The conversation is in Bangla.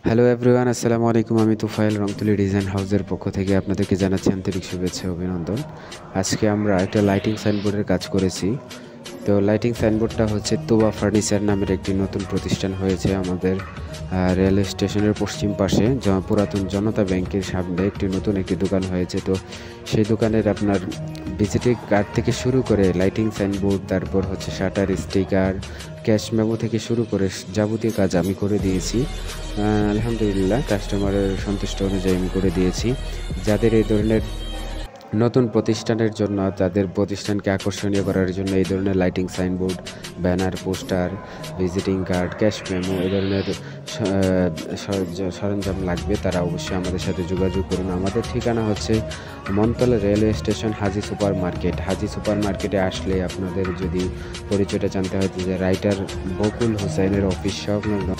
হ্যালো এভরিওয়ান, আসসালামু আলাইকুম। আমি তুফাইল রংতুলি ডিজাইন হাউসের পক্ষ থেকে আপনাদেরকে জানাচ্ছি আন্তরিক শুভেচ্ছা ও অভিনন্দন। আজকে আমরা একটা লাইটিং সাইনবোর্ডের কাজ করেছি। তো লাইটিং সাইনবোর্ডটা হচ্ছে তোবা ফার্নিচার নামের একটি নতুন প্রতিষ্ঠান হয়েছে আমাদের রেল স্টেশনের পশ্চিম পাশে পুরাতন জনতা ব্যাংকের সামনে একটি দোকান হয়েছে। তো সেই দোকানের আপনার ভিজিটিং কার্ড থেকে শুরু করে লাইটিং সাইনবোর্ড, তারপর হচ্ছে শাটার স্টিকার, ক্যাশ মেমো থেকে শুরু করে যাবতীয় কাজ আমি করে দিয়েছি। আলহামদুলিল্লাহ, কাস্টমারের সন্তুষ্ট অনুযায়ী আমি করে দিয়েছি। যাদের এই ধরনের নতুন প্রতিষ্ঠানের জন্য, তাদের প্রতিষ্ঠানকে আকর্ষণীয় করার জন্য এই ধরনের lighting signboard, banner, poster, visiting card, cash memo এই ধরনের সরঞ্জাম লাগবে, তারা অবশ্যই আমাদের সাথে যোগাযোগ করুন। আমাদের ঠিকানা হচ্ছে মনতলা রেলওয়ে স্টেশন, হাজি সুপার মার্কেট। হাজি সুপার মার্কেটে আসলে আপনাদের যদি পরিচয়টা জানতে হয় যে রাইটার বকুল হোসেনের অফিস সংলগ্ন